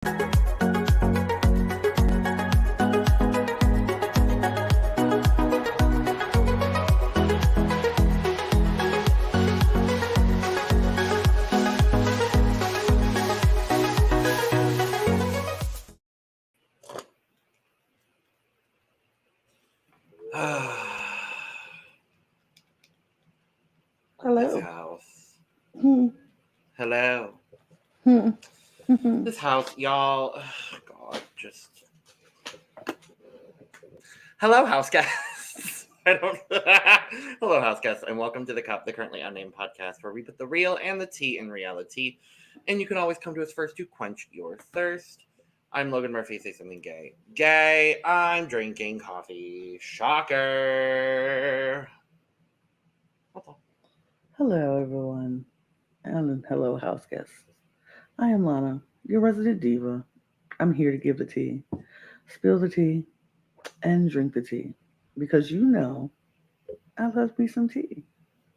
Hello. This house. Hmm. Hello. Hmm. This house, y'all. God, just. Hello, house guests. Hello, house guests, and welcome to the Cup, the Currently Unnamed Podcast, where we put the real and the tea in reality. And you can always come to us first to quench your thirst. I'm Logan Murphy. Say something gay. Gay. I'm drinking coffee. Shocker. That's all. Hello, everyone. And hello, house guests. I am Lana, your resident diva. I'm here to give the tea, spill the tea, and drink the tea. Because you know, I love me some tea.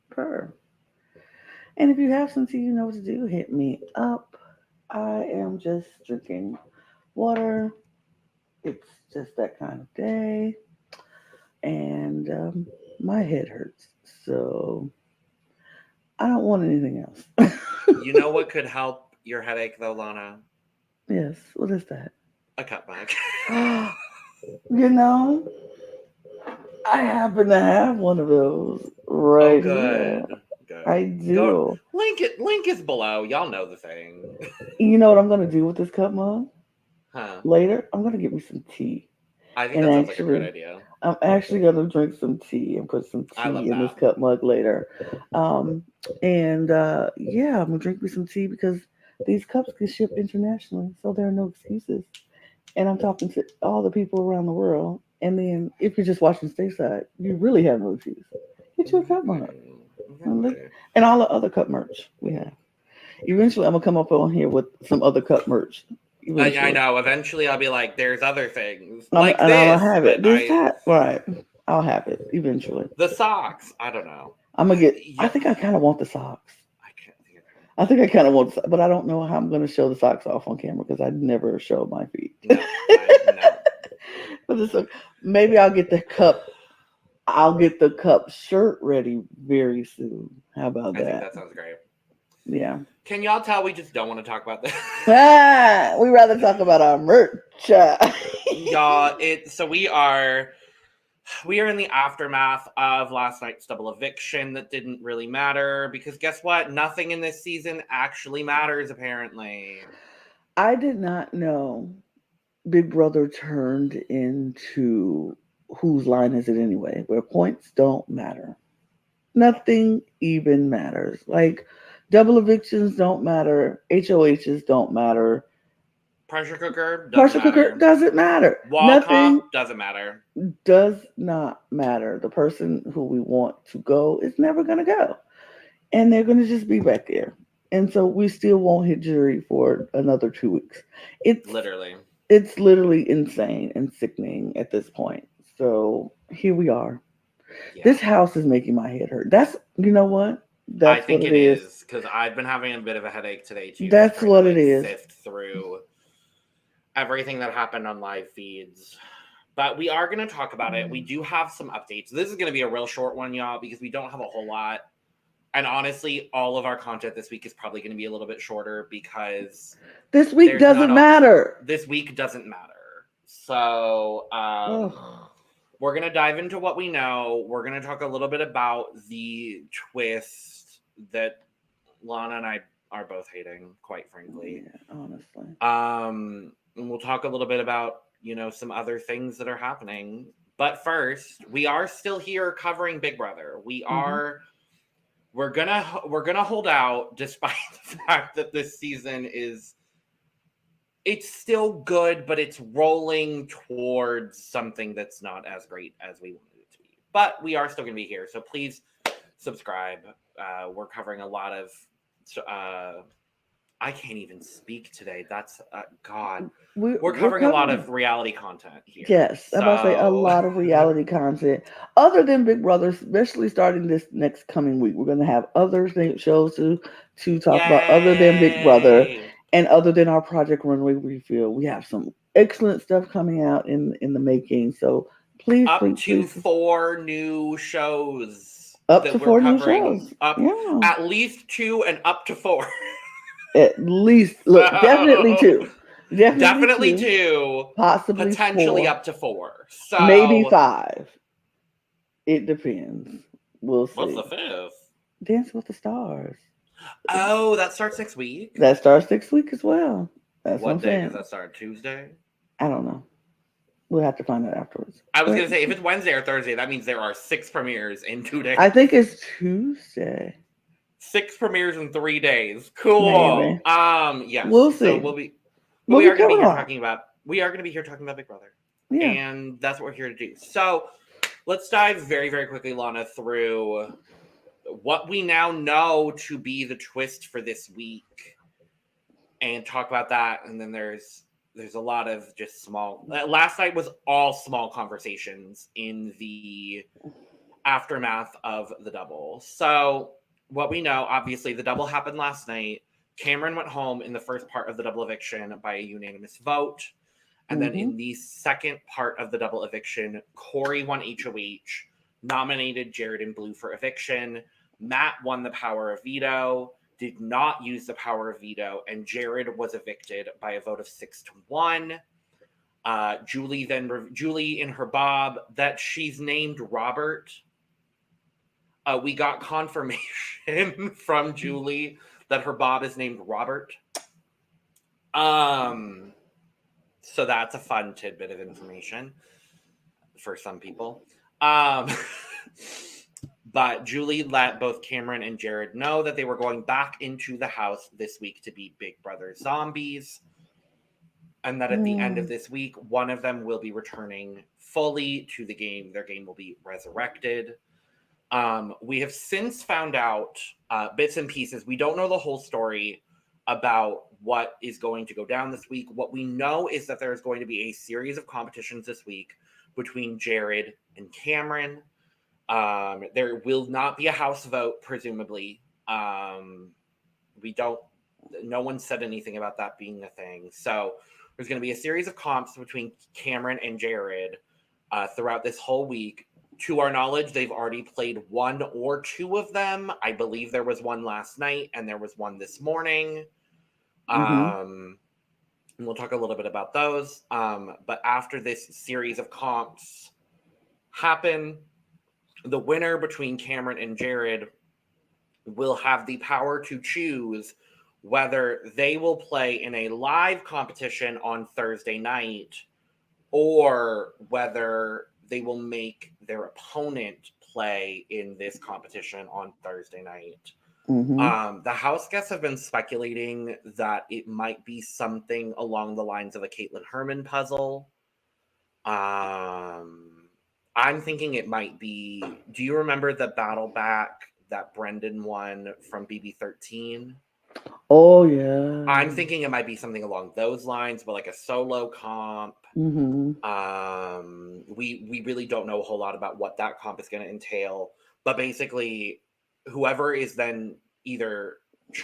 Purr. And if you have some tea, you know what to do. Hit me up. I am just drinking water. It's just that kind of day. And my head hurts. So I don't want anything else. You know what could help your headache, though, Lana? Yes. What is that? A cup bag. You know, I happen to have one of those right good. here. Good. I do. Link is below. Y'all know the thing. You know what I'm going to do with this cup mug? Huh. Later, I'm going to get me some tea. I think that sounds like a great idea. I'm actually going to drink some tea and put some tea in this cup mug later. Yeah, I'm going to drink me some tea because these cups can ship internationally, so there are no excuses. And I'm talking to all the people around the world. And then if you're just watching stateside, you really have no excuse. Get you a cup mug. And all the other cup merch we have. Eventually, I'm going to come up on here with some other cup merch. I know. Eventually, I'll be like, there's other things. I'll have it. Right. I'll have it eventually. The socks. I don't know. I'm going to get... I think I kind of want the socks. I think I kind of want... But I don't know how I'm going to show the socks off on camera because I never show my feet. No. But it's like, maybe I'll get the cup... I'll get the cup shirt ready very soon. How about that? I think that sounds great. Yeah. Can y'all tell we just don't want to talk about this? We rather talk about our merch. Y'all, so we are in the aftermath of last night's double eviction that didn't really matter because guess what? Nothing in this season actually matters, apparently. I did not know Big Brother turned into whose line is it anyway, where points don't matter. Nothing even matters. Like, double evictions don't matter. HOHs don't matter. Pressure cooker doesn't matter. Nothing doesn't matter. Does not matter. The person who we want to go is never going to go. And they're going to just be back there. And so we still won't hit jury for another 2 weeks. It's literally insane and sickening at this point. So here we are. Yeah. This house is making my head hurt. You know what? I think it is because I've been having a bit of a headache today too. That's what it is. Sift through everything that happened on live feeds, but we are going to talk about it. We do have some updates. This is going to be a real short one, y'all, because we don't have a whole lot. And honestly, all of our content this week is probably going to be a little bit shorter because this week doesn't matter. This week doesn't matter. So we're going to dive into what we know. We're going to talk a little bit about the twist that Lana and I are both hating, quite frankly. Yeah, honestly. And we'll talk a little bit about, some other things that are happening. But first, we are still here covering Big Brother. We are... We're gonna hold out despite the fact that this season it's still good, but it's rolling towards something that's not as great as we wanted it to be. But we are still gonna be here, so please subscribe. We're covering a lot of I can't even speak today. That's God. We're covering a lot of reality content here. Yes, I'm about to say a lot of reality content. Other than Big Brother, especially starting this next coming week, we're going to have other shows to talk about other than Big Brother. And other than our Project Runway refill, we have some excellent stuff coming out in the making. So please, Up please, to please, 4 new shows up that to we're 4 new shows. covering. Up Yeah, at least 2 and up to 4. at least look, definitely So two, definitely definitely two, 2, possibly potentially 4, up to 4. maybe So 5. It depends. We'll what's see. the 5th? Dance with the Stars. Oh, that starts next week. That starts next week as well. That's what I'm What day does saying. that start? Tuesday? I don't know. We'll have to find out afterwards. I was But gonna say if it's Wednesday or Thursday, that means there are 6 premieres in 2 days. I think it's Tuesday. 6 premieres in 3 days. Cool. Maybe. Yes. We'll So see. but We'll we be are gonna be coming here on. talking about Big Brother. Yeah. And that's what we're here to do. So let's dive very, very quickly, Lana, through what we now know to be the twist for this week and talk about that. And then there's a lot of just small last night was all small conversations in the aftermath of the double. So what we know, obviously the double happened last night. Cameron went home in the first part of the double eviction by a unanimous vote. And then in the second part of the double eviction, Corey won HOH, nominated Jared and Blue for eviction. Matt won the power of veto, did not use the power of veto, and Jared was evicted by a vote of 6-1. Julie in her bob that she's named Robert. We got confirmation from Julie that her bob is named Robert. So that's a fun tidbit of information for some people. But Julie let both Cameron and Jared know that they were going back into the house this week to be Big Brother zombies. And that at the end of this week, one of them will be returning fully to the game. Their game will be resurrected. We have since found out bits and pieces. We don't know the whole story about what is going to go down this week. What we know is that there's going to be a series of competitions this week between Jared and Cameron. There will not be a house vote, presumably. No one said anything about that being a thing. So there's going to be a series of comps between Cameron and Jared throughout this whole week. To our knowledge, they've already played 1 or 2 of them. I believe there was one last night and there was one this morning. And we'll talk a little bit about those. But after this series of comps happen, the winner between Cameron and Jared will have the power to choose whether they will play in a live competition on Thursday night or whether they will make their opponent play in this competition on Thursday night. The house guests have been speculating that it might be something along the lines of a Caitlin Herman puzzle. I'm thinking it might be. Do you remember the battle back that Brendan won from BB13? Oh yeah. I'm thinking it might be something along those lines, but like a solo comp. We really don't know a whole lot about what that comp is going to entail, but basically, whoever is then chosen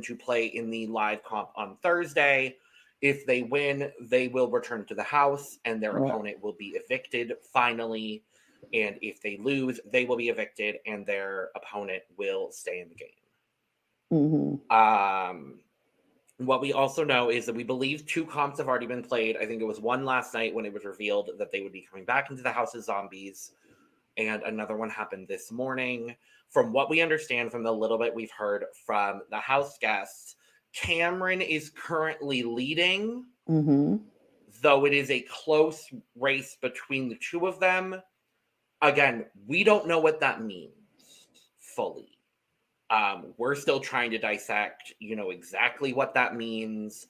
to play in the live comp on Thursday, if they win, they will return to the house, and their opponent will be evicted finally. And if they lose, they will be evicted, and their opponent will stay in the game. What we also know is that we believe 2 comps have already been played. I think it was one last night when it was revealed that they would be coming back into the house as zombies, and another one happened this morning. From what we understand from the little bit we've heard from the house guests, Cameron is currently leading, though it is a close race between the 2 of them. Again, we don't know what that means fully. We're still trying to dissect, exactly what that means,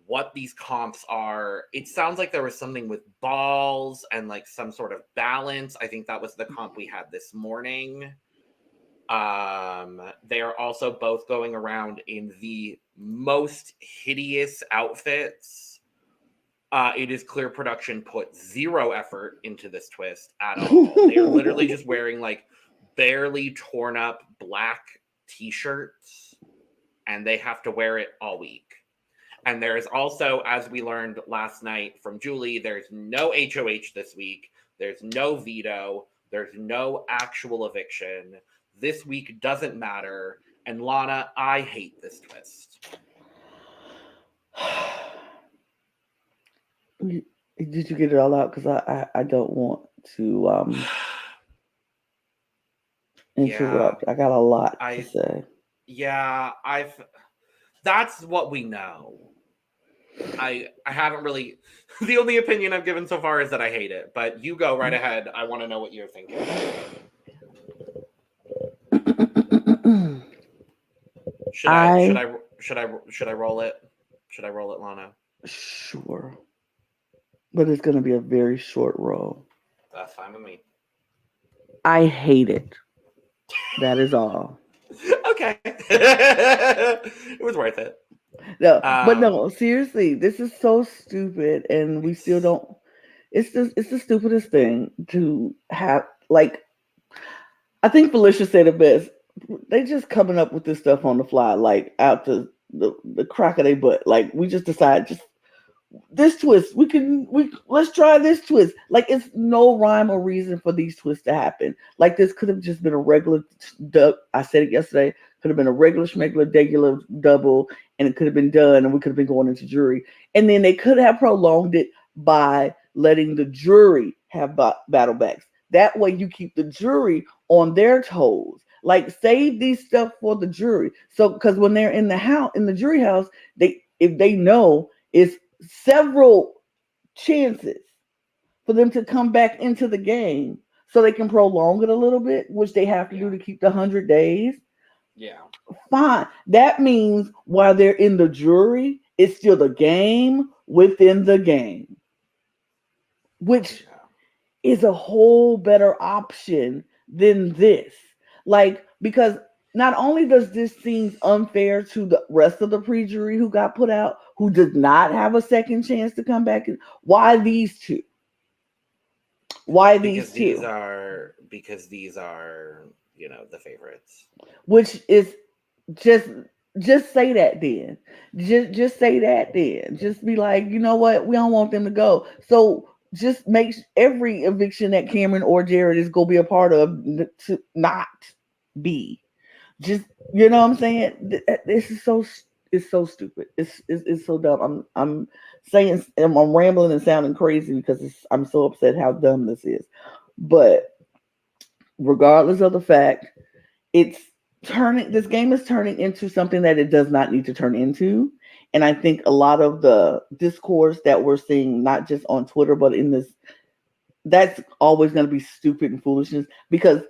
what these comps are. It sounds like there was something with balls and like some sort of balance. I think that was the comp we had this morning. They are also both going around in the most hideous outfits. It is clear production put 0 effort into this twist at all. They are literally just wearing like barely torn up black t-shirts and they have to wear it all week. And there is also, as we learned last night from Julie, there's no HOH this week. There's no veto. There's no actual eviction. This week doesn't matter. And Lana, I hate this twist. Did you get it all out? Because I don't want to interrupt. I got a lot to say. Yeah, that's what we know. I haven't really, the only opinion I've given so far is that I hate it, but you go right ahead. I want to know what you're thinking. Should I roll it? Should I roll it, Lana? Sure. But it's going to be a very short roll. That's fine with me. I hate it. That is all. Okay. It was worth it. No, but no, seriously, this is so stupid, and we still don't. It's the stupidest thing to have. Like, I think Felicia said it best. They just coming up with this stuff on the fly, like out the crack of their butt. Like, we just decide just this twist. Let's try this twist. Like, it's no rhyme or reason for these twists to happen. Like, this could have just been a regular. I said it yesterday. Could have been a regular schmegular double, and it could have been done, and we could have been going into jury. And then they could have prolonged it by letting the jury have battle backs. That way, you keep the jury on their toes. Like, save these stuff for the jury. So, because when they're in the jury house, if they know it's several chances for them to come back into the game, so they can prolong it a little bit, which they have to do to keep the 100 days. Yeah. Fine. That means while they're in the jury, it's still the game within the game, which is a whole better option than this. Like, because not only does this seem unfair to the rest of the pre-jury who got put out, who did not have a second chance to come back in, why these two? Why these two? Because these are, the favorites. Which is just say that then. Just say that then. Just be like, you know what? We don't want them to go. So just make every eviction that Cameron or Jared is going to be a part of to not be. Just, you know what I'm saying? This is it's so stupid. It's so dumb. I'm saying I'm rambling and sounding crazy because I'm so upset how dumb this is. But regardless of the fact, this game is turning into something that it does not need to turn into. And I think a lot of the discourse that we're seeing, not just on Twitter, but in this, that's always going to be stupid and foolishness, because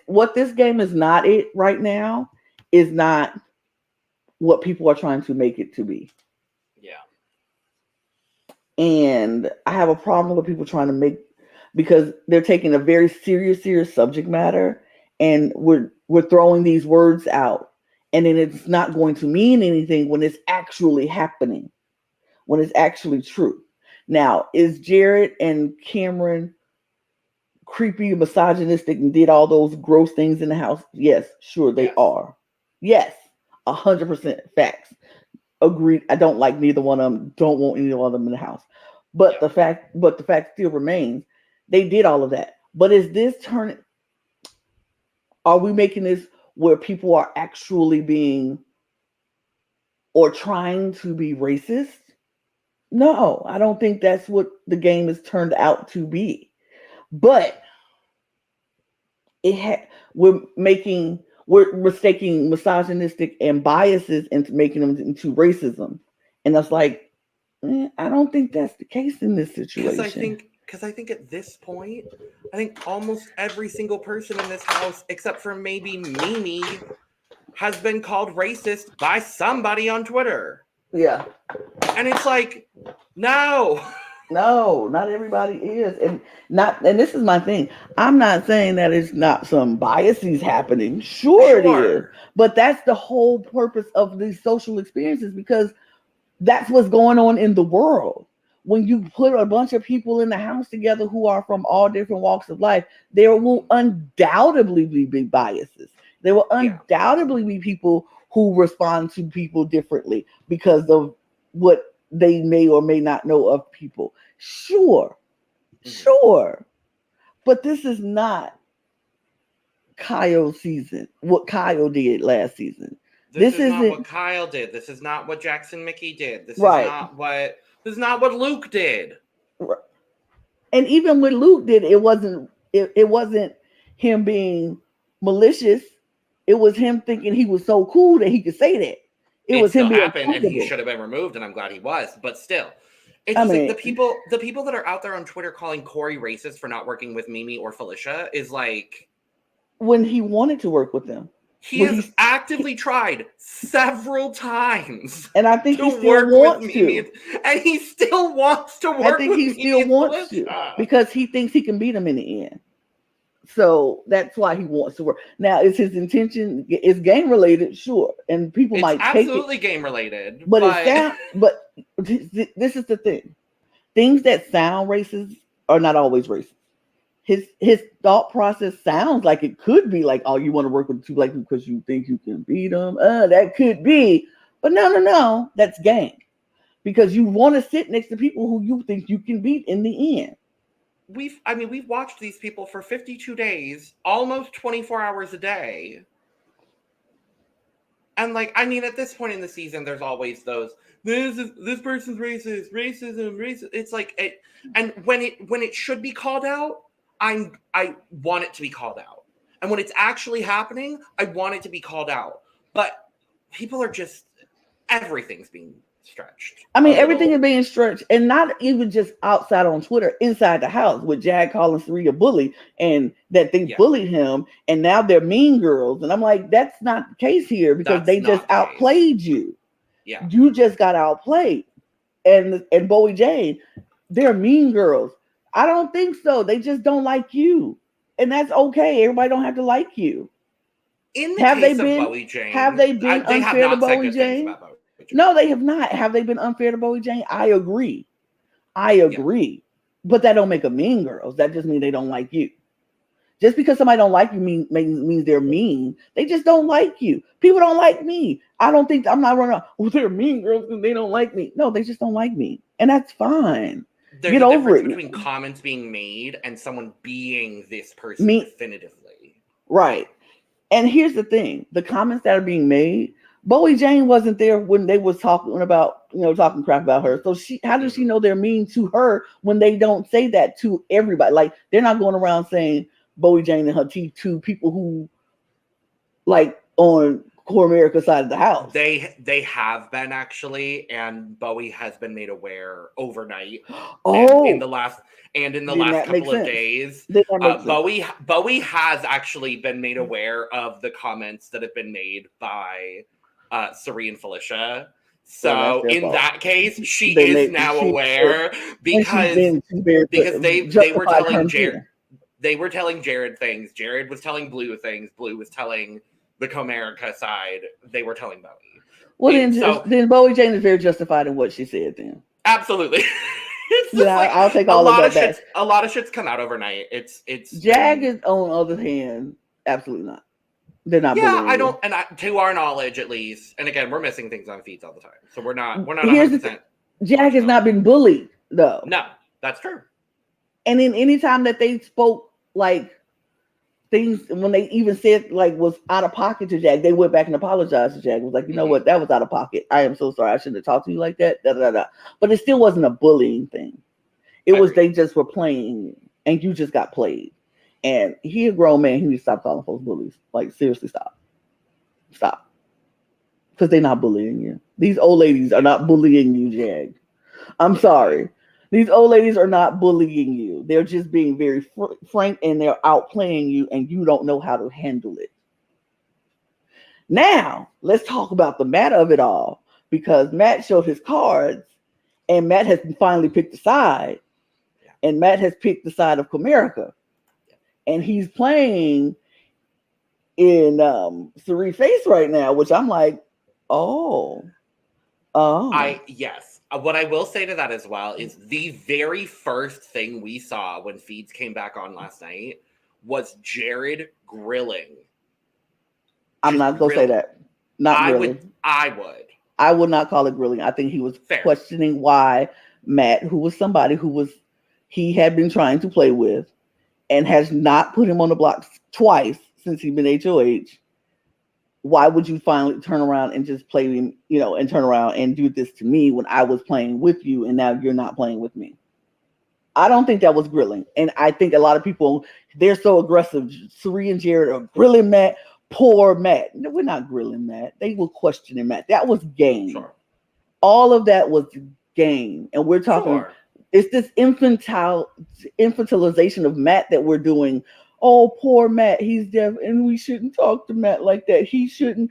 what this game is not right now is not what people are trying to make it to be. Yeah. And I have a problem with people trying to make, because they're taking a very serious subject matter, and we're throwing these words out, and then it's not going to mean anything when it's actually happening, when it's actually true. Now, is Jared and Cameron creepy, misogynistic, and did all those gross things in the house? Yes, sure they are. Yes, 100% facts. Agreed. I don't like neither one of them. Don't want either one of them in the house. But the fact still remains, they did all of that. But is this turning? Are we making this where people are actually being or trying to be racist? No, I don't think that's what the game has turned out to be. But we're mistaking misogynistic and biases into making them into racism. And that's like, I don't think that's the case in this situation. Because I think at this point, I think almost every single person in this house, except for maybe Mimi, has been called racist by somebody on Twitter. Yeah. And it's like, no, not everybody is. And this is my thing. I'm not saying that it's not some biases happening. Sure. It is. But that's the whole purpose of these social experiences, because that's what's going on in the world. When you put a bunch of people in the house together who are from all different walks of life, there will undoubtedly be big biases. There will undoubtedly be people who respond to people differently because of what they may or may not know of people. Sure. Sure. But this is not Kyle's season. What Kyle did last season. This is not isn't what Kyle did. This is not what Jackson Mickey did. This right. is not what Luke did. Right. And even when Luke did, it wasn't him being malicious. It was him thinking he was so cool that he could say that. It was him being happened, and he should have been removed, and I'm glad he was. But still, it's like the people that are out there on Twitter calling Corey racist for not working with Mimi or Felicia is like when he wanted to work with them. He has actively tried several times, and I think he still wants to. And he still wants to work. I think he still wants to because he thinks he can beat him in the end. So that's why he wants to work. Now, is his intention? It's game related, sure, and people might take it absolutely game related. But this is the thing: things that sound racist are not always racist. His thought process sounds like it could be like, oh, you want to work with two black people because you think you can beat them. That could be, but no, that's game, because you want to sit next to people who you think you can beat in the end. We've watched these people for 52 days, almost 24 hours a day. And at this point in the season, there's always those, this person's racist, racism. It's like, and when it should be called out, I want it to be called out. And when it's actually happening, I want it to be called out. But people are just, everything's being stretched. Everything is being stretched, and not even just outside on Twitter, inside the house, with Jag calling Sari a bully, and that they bullied him, and now they're mean girls. And I'm like, that's not the case here, because they just outplayed you. Yeah. You just got outplayed. And Bowie Jane, they're mean girls. I don't think so. They just don't like you. And that's okay. Everybody don't have to like you. In the case of Bowie Jane, have they been unfair to Bowie Jane? No, they have not. Have they been unfair to Bowie Jane? I agree. Yeah. But that don't make them mean girls. That just means they don't like you. Just because somebody don't like you means they're mean. They just don't like you. People don't like me. I'm not running around, they're mean girls because they don't like me. No, they just don't like me. And that's fine. There's a difference between comments being made and someone being this person definitively. Right. And here's the thing. The comments that are being made, Bowie Jane wasn't there when they was talking crap about her. So how does she know they're mean to her when they don't say that to everybody? Like, they're not going around saying Bowie Jane and her teeth to people who, like, on Core America side of the house. They have been, actually, and Bowie has been made aware overnight. In the last couple of days. Bowie has actually been made aware of the comments that have been made by Sari and Felicia. So in that case, she is now aware, because they were telling Jared. They were telling Jared things. Jared was telling Blue things. Blue was telling the Comerica side. They were telling Bowie. Well, then Bowie Jane is very justified in what she said. Then absolutely. I'll take all of that back. A lot of shit's come out overnight. It's Jag is, on the other hand, absolutely not. They're not. Yeah, I don't, and to our knowledge, at least. And again, we're missing things on feeds all the time, so we're not. 100%. Jag has not been bullied, though. No, that's true. And then any time that they spoke like things, when they even said like was out of pocket to Jag, they went back and apologized to Jag. It was like, you know what, that was out of pocket. I am so sorry. I shouldn't have talked to you like that. But it still wasn't a bullying thing. It was they just were playing, and you just got played. And he a grown man. He needs to stop calling folks bullies. Like, seriously, stop. Because they're not bullying you. These old ladies are not bullying you, Jag. I'm sorry. These old ladies are not bullying you. They're just being very frank, and they're outplaying you, and you don't know how to handle it. Now, let's talk about the Matt of it all, because Matt showed his cards, and Matt has finally picked a side, and Matt has picked the side of Comerica, and he's playing in Sari face right now, which I'm like, oh. Yes. What I will say to that as well is the very first thing we saw when feeds came back on last night was Jared grilling. I'm not going to say that. not I grilling. would. I would not call it grilling. I think he was Fair. questioning why Matt, who was somebody he had been trying to play with and has not put him on the block twice since he's been HOH. Why would you finally turn around and just play him, and turn around and do this to me when I was playing with you and now you're not playing with me? I don't think that was grilling. And I think a lot of people, they're so aggressive. Suri and Jared are grilling Matt. Poor Matt. No, we're not grilling Matt. They were questioning Matt. That was game. Sure. All of that was game. And we're talking, it's this infantilization of Matt that we're doing. Oh, poor Matt, he's deaf, and we shouldn't talk to Matt like that. He should.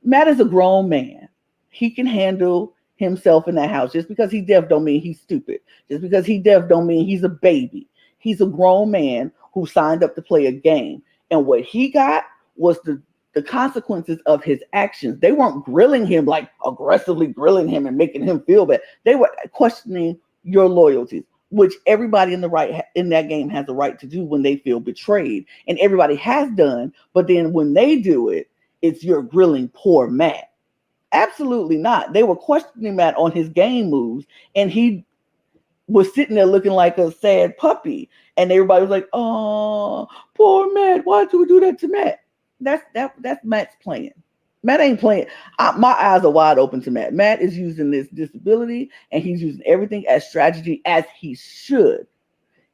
Matt is a grown man. He can handle himself in that house. Just because he's deaf don't mean he's stupid. Just because he's deaf don't mean he's a baby. He's a grown man who signed up to play a game. And what he got was the consequences of his actions. They weren't grilling him, like aggressively grilling him and making him feel bad. They were questioning your loyalties, which everybody in that game has a right to do when they feel betrayed. And everybody has done, but then when they do it, it's you're grilling poor Matt. Absolutely not. They were questioning Matt on his game moves, and he was sitting there looking like a sad puppy. And everybody was like, "Oh, poor Matt. Why'd you do that to Matt?" That's Matt's playing. Matt ain't playing. My eyes are wide open to Matt. Matt is using this disability, and he's using everything as strategy, as he should.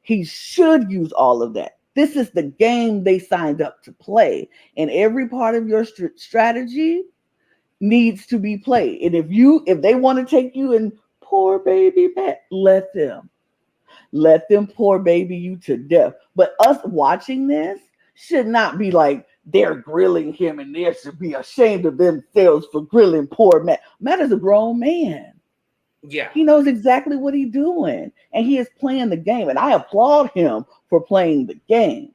He should use all of that. This is the game they signed up to play, and every part of your strategy needs to be played. And if they want to take you and poor baby Matt, let them poor baby you to death. But us watching this should not be like they're grilling him and they should be ashamed of themselves for grilling poor Matt. Matt is a grown man. Yeah. He knows exactly what he's doing, and he is playing the game. And I applaud him for playing the game.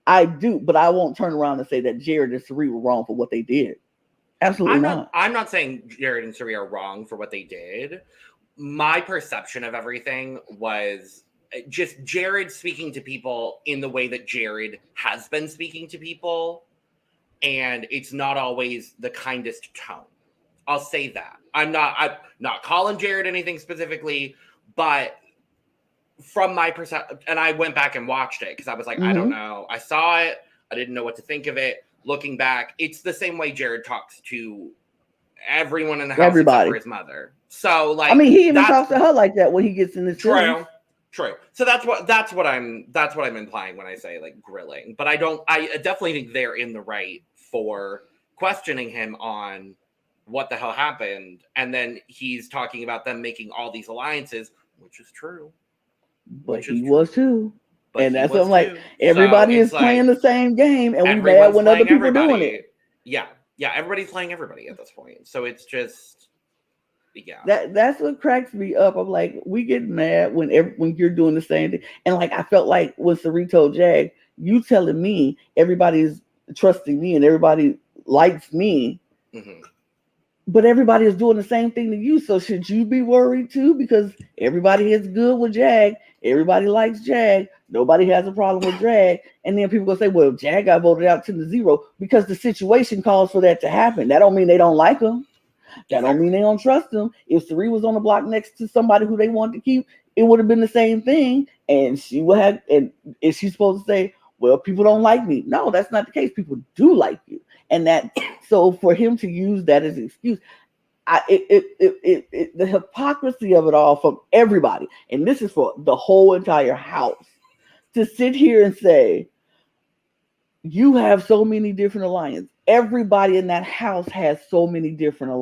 I do, but I won't turn around and say that Jared and Suri were wrong for what they did. Absolutely not. I'm not saying Jared and Suri are wrong for what they did. My perception of everything was just Jared speaking to people in the way that Jared has been speaking to people. And it's not always the kindest tone. I'll say that. I'm not calling Jared anything specifically, but from my perception, and I went back and watched it because I was like, I don't know. I saw it. I didn't know what to think of it. Looking back, it's the same way Jared talks to everyone in the house except for his mother. So, like, I mean, he even talks to her like that when he gets in the True. So that's what I'm implying when I say like grilling. But I definitely think they're in the right for questioning him on what the hell happened, and then he's talking about them making all these alliances, which is true. But he was too. And that's what I'm like, everybody is playing the same game, and we mad when other people are doing it. Yeah, everybody's playing everybody at this point. So it's just, yeah. That's what cracks me up. I'm like, we get mad when you're doing the same thing. And like, I felt like when Sari told Jag, you telling me everybody's trusting me and everybody likes me, but everybody is doing the same thing to you. So should you be worried too? Because everybody is good with Jag. Everybody likes Jag. Nobody has a problem with Jag. And then people go say, well, Jag got voted out 10-0 because the situation calls for that to happen. That don't mean they don't like him. That don't mean they don't trust him. If Sari was on the block next to somebody who they wanted to keep, it would have been the same thing. And she would have, and is she supposed to say, well, people don't like me? No, that's not the case. People do like you. And that, so for him to use that as an excuse, the hypocrisy of it all from everybody, and this is for the whole entire house, to sit here and say, you have so many different alliances. Everybody in that house has so many different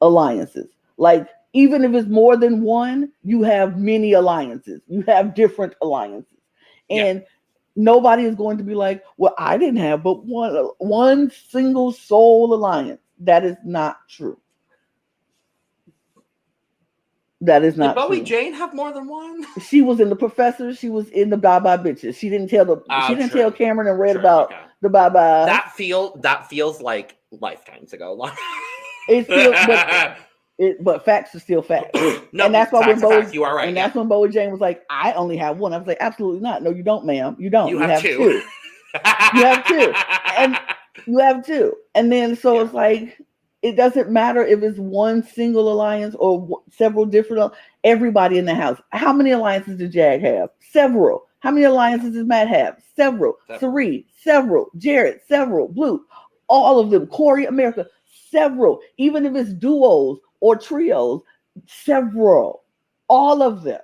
alliances. Like, even if it's more than one, you have many alliances. You have different alliances. And nobody is going to be like, well, I didn't have but one single soul alliance. That is not true. That is not true. Did Bowie true. Jane have more than one? She was in the Professor. She was in the Bye Bye Bitches. She didn't tell tell Cameron and Red about the Bye Bye. That feels like lifetimes ago. It feels, but facts are still facts. No, and that's why when Bowie, you are right. And that's when Bowie Jane was like, I only have one. I was like, absolutely not. No, you don't, ma'am. You don't. You have two. You have two. You have two. And then so Yeah. it's like it doesn't matter if it's one single alliance or several different. Everybody in the house. How many alliances did Jag have? Several. How many Yeah. alliances does Matt have? Several. Several. Sari, several. Jared, several. Blue, all of them. Corey, America, several. Even if it's duos or trios, several. All of them.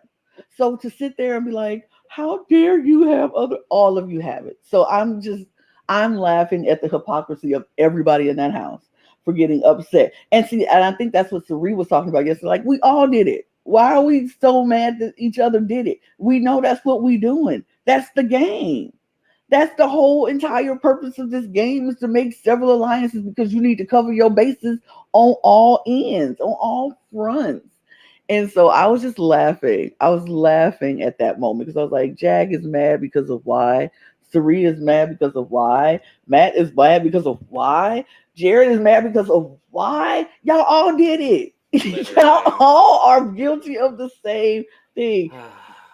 So to sit there and be like, how dare you have other? All of you have it. So I'm laughing at the hypocrisy of everybody in that house for getting upset. And see, and I think that's what Sari was talking about yesterday. Like, we all did it. Why are we so mad that each other did it? We know that's what we doing. That's the game. That's the whole entire purpose of this game, is to make several alliances because you need to cover your bases on all ends, on all fronts. And so I was just laughing. I was laughing at that moment because I was like, Jag is mad because of why. Sari is mad because of why. Matt is mad because of why. Jared is mad because of why. Y'all all did it. Y'all Literally. all are guilty of the same thing.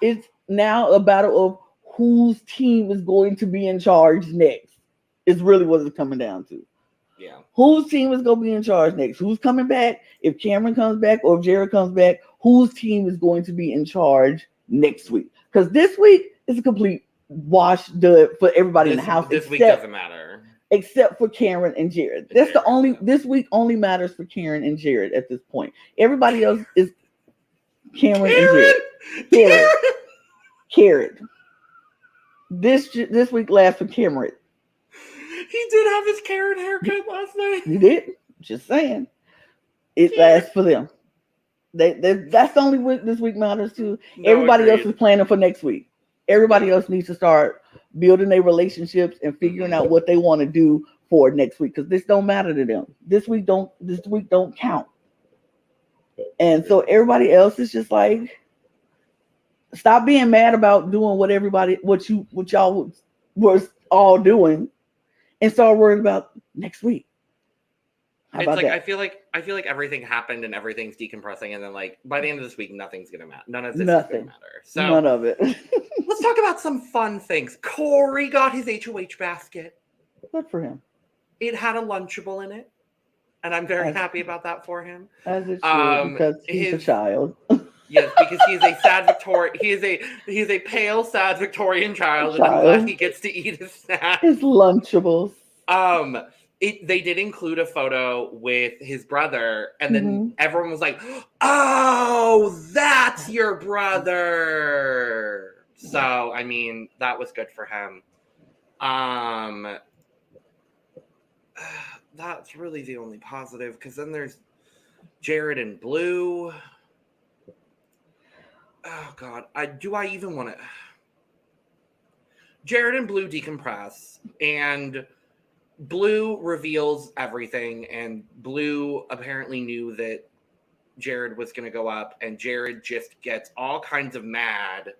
It's now a battle of whose team is going to be in charge next. Is really what it's coming down to. Yeah. Whose team is going to be in charge next? Who's coming back? If Cameron comes back or if Jared comes back, whose team is going to be in charge next week? Because this week is a complete wash for everybody in the house. This week doesn't matter. Except for Karen and Jared. That's the only, this week only matters for Karen and Jared at this point. Everybody else is Cameron and Jared. Karen. This week lasts for Cameron. He did have his Karen haircut last night. You did? Just saying. It lasts for them. That's the only week this week matters to. No, everybody agreed. else is planning for next week. Everybody else needs to start building their relationships and figuring out what they want to do for next week, because this don't matter to them. This week don't count. And so everybody else is just like, stop being mad about doing what y'all was all doing, and start worrying about next week. How It's about like that? I feel like everything happened and everything's decompressing, and then like by the end of this week, nothing's gonna matter. None of this is gonna matter. So None of it. let's talk about some fun things. Corey got his HOH basket. Good for him. It had a Lunchable in it, and I'm very happy about that for him. As it should, because he's a child. Yes, because he's a sad Victorian. He is a pale, sad Victorian child, and I'm glad he gets to eat his snacks. His Lunchables. They did include a photo with his brother, and then everyone was like, "Oh, that's your brother." So, I mean, that was good for him. That's really the only positive, because then there's Jared and Blue. Oh God, do I even want to? Jared and Blue decompress, and Blue reveals everything, and Blue apparently knew that Jared was going to go up, and Jared just gets all kinds of mad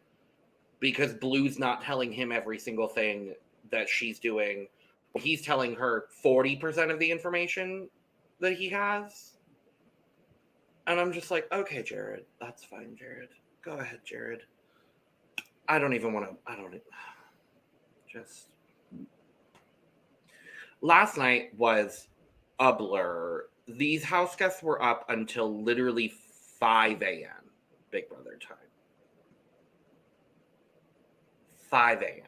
because Blue's not telling him every single thing that she's doing. He's telling her 40% of the information that he has. And I'm just like, okay, Jared, that's fine, Jared. Go ahead, Jared. I don't even want to, just... Last night was a blur. These house guests were up until literally 5 a.m. Big Brother time. 5 a.m.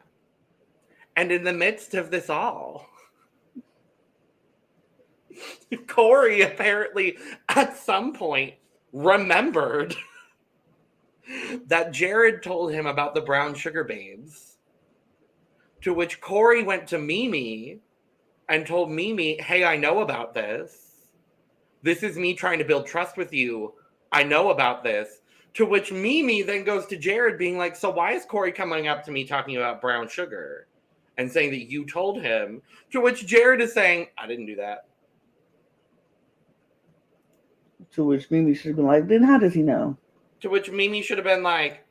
And in the midst of this all, Corey apparently at some point remembered that Jared told him about the brown sugar babes, to which Corey went to Mimi and told Mimi, hey, I know about this. This is me trying to build trust with you. I know about this. To which Mimi then goes to Jared being like, so why is Corey coming up to me talking about brown sugar and saying that you told him? To which Jared is saying, I didn't do that. To which Mimi should have been like, then how does he know? To which Mimi should have been like,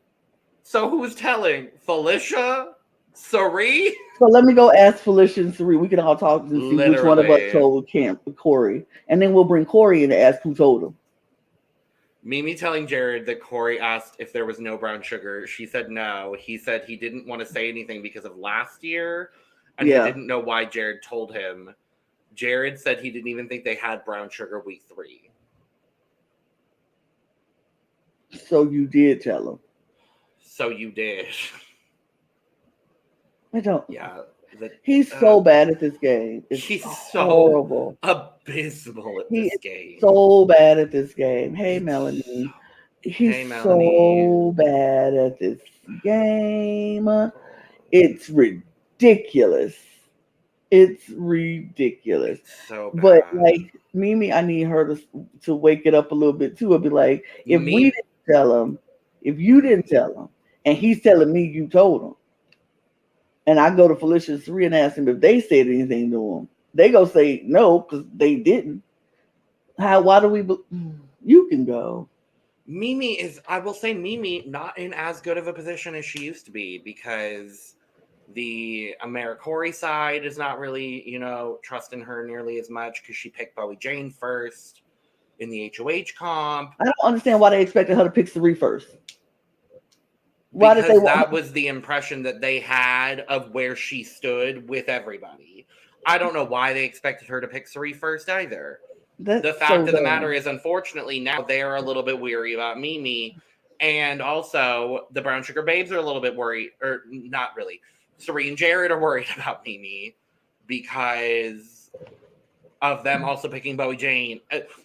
so who's telling? Felicia? Sari? So let me go ask Felicia and Sari. We can all talk and see which one of us told Corey. And then we'll bring Corey in to ask who told him. Mimi telling Jared that Corey asked if there was no brown sugar. She said no. He said he didn't want to say anything because of last year. And he didn't know why Jared told him. Jared said he didn't even think they had brown sugar week 3. So you did tell him. So you did. I don't. Yeah. He's so bad at this game. It's he's horrible. So abysmal at this game. So bad at this game. Hey, Melanie. He's so bad at this game. It's ridiculous. It's ridiculous. It's so bad. But like Mimi, I need her to wake it up a little bit too. I'll be like, if we didn't tell him, if you didn't tell him, and he's telling me you told him, and I go to Felicia and Sari and ask him if they said anything to him, they go say no because they didn't. Why do we? You can go. Mimi is, I will say, Mimi not in as good of a position as she used to be because the AmeriCorey side is not really, trusting her nearly as much because she picked Bowie Jane first in the HOH comp. I don't understand why they expected her to pick Sari first. Why because did they that was the impression that they had of where she stood with everybody. I don't know why they expected her to pick Sari first either. The fact of the matter is, unfortunately, now they're a little bit weary about Mimi. And also, the Brown Sugar Babes are a little bit worried, or not really. Sari and Jared are worried about Mimi because of them also picking Bowie Jane.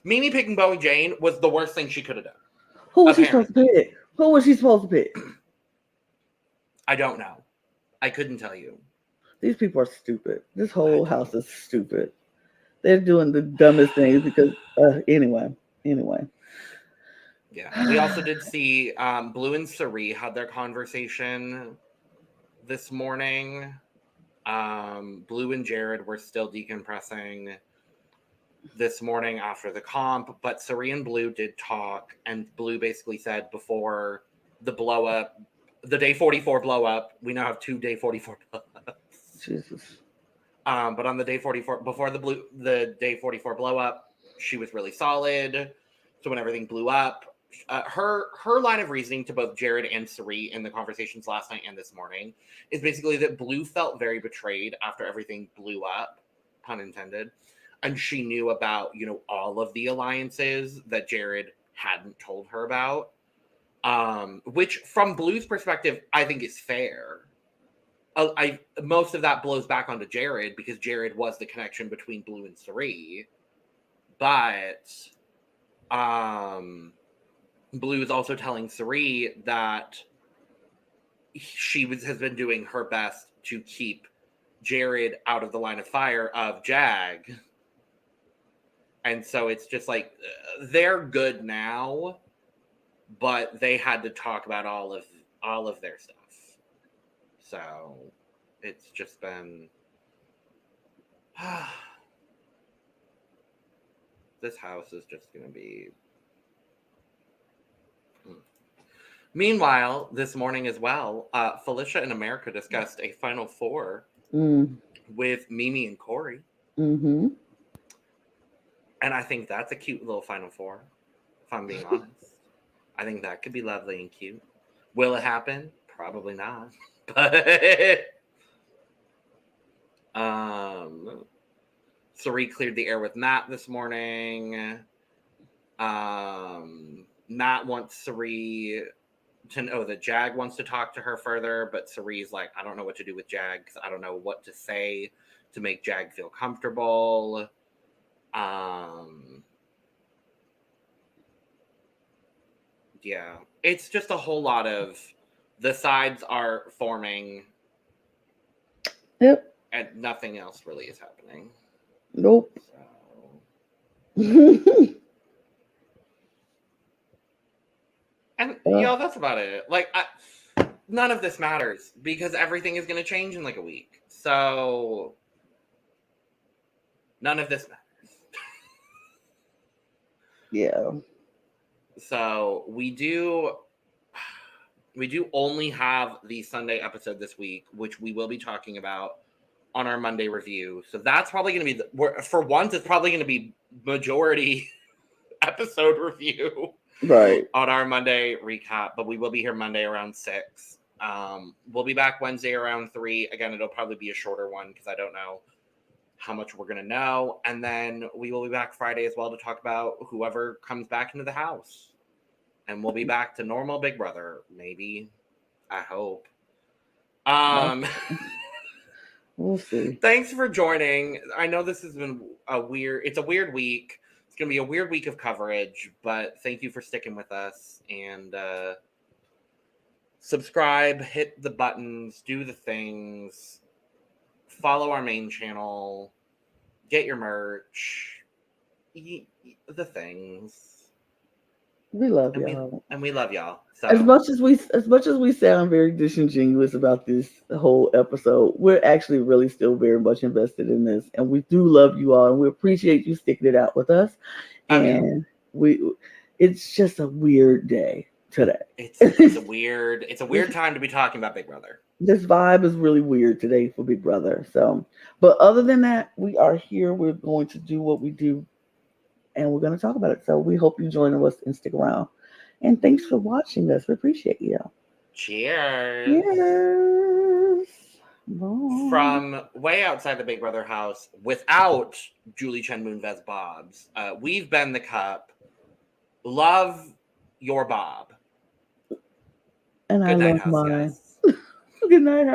Mimi picking Bowie Jane was the worst thing she could have done. Who was she supposed to pick? Who was she supposed to pick? I don't know. I couldn't tell you. These people are stupid. This whole house is stupid. They're doing the dumbest things because anyway. Yeah. We also did see Blue and Sari had their conversation this morning. Blue and Jared were still decompressing this morning after the comp, but Sari and Blue did talk, and Blue basically said before the blow up, the day 44 blow up, we now have 2 day 44 blow ups. Jesus. But on the day 44, before the day 44 blow up, she was really solid. So when everything blew up, her line of reasoning to both Jared and Sari in the conversations last night and this morning is basically that Blue felt very betrayed after everything blew up, pun intended, and she knew about all of the alliances that Jared hadn't told her about, which from Blue's perspective I think is fair. Most of that blows back onto Jared because Jared was the connection between Blue and Sari. But Blue is also telling Sari that she has been doing her best to keep Jared out of the line of fire of Jag. And so it's just like they're good now, but they had to talk about all of their stuff. So it's just been this house is just going to be. Meanwhile, this morning as well, Felicia and America discussed a Final Four with Mimi and Corey. Mm-hmm. And I think that's a cute little Final Four, if I'm being honest. I think that could be lovely and cute. Will it happen? Probably not. But Sari cleared the air with Matt this morning. Matt wants Sari to know that Jag wants to talk to her further, but Sari's like, I don't know what to do with Jag because I don't know what to say to make Jag feel comfortable. Yeah, it's just a whole lot of the sides are forming. Yep. And nothing else really is happening. Nope. And that's about it. Like, none of this matters because everything is going to change in like a week. So none of this matters. Yeah. So we do only have the Sunday episode this week, which we will be talking about on our Monday review. So that's probably going to be for once, it's probably going to be majority episode review. Right. On our Monday recap, but we will be here Monday around 6. We'll be back Wednesday around 3. Again, it'll probably be a shorter one because I don't know how much we're going to know. And then we will be back Friday as well to talk about whoever comes back into the house. And we'll be back to normal Big Brother. Maybe. I hope. We'll see. Thanks for joining. I know this has been it's a weird week. It's going to be a weird week of coverage, but thank you for sticking with us. And subscribe, hit the buttons, do the things, follow our main channel, get your merch, the things. We love y'all. And we love y'all. So as much as we sound very disingenuous about this whole episode, we're actually really still very much invested in this, and we do love you all, and we appreciate you sticking it out with us. And it's just a weird day today. It's a weird time to be talking about Big Brother. This vibe is really weird today for Big Brother. So, but other than that, we are here. We're going to do what we do, and we're going to talk about it. So we hope you join us and stick around. And thanks for watching us. We appreciate you. Cheers. Cheers. Bye. From way outside the Big Brother house, without Julie Chen Moonves Bobs, we've been the Cup. Love your Bob. And Good I night, love house mine. guys. Good night, house.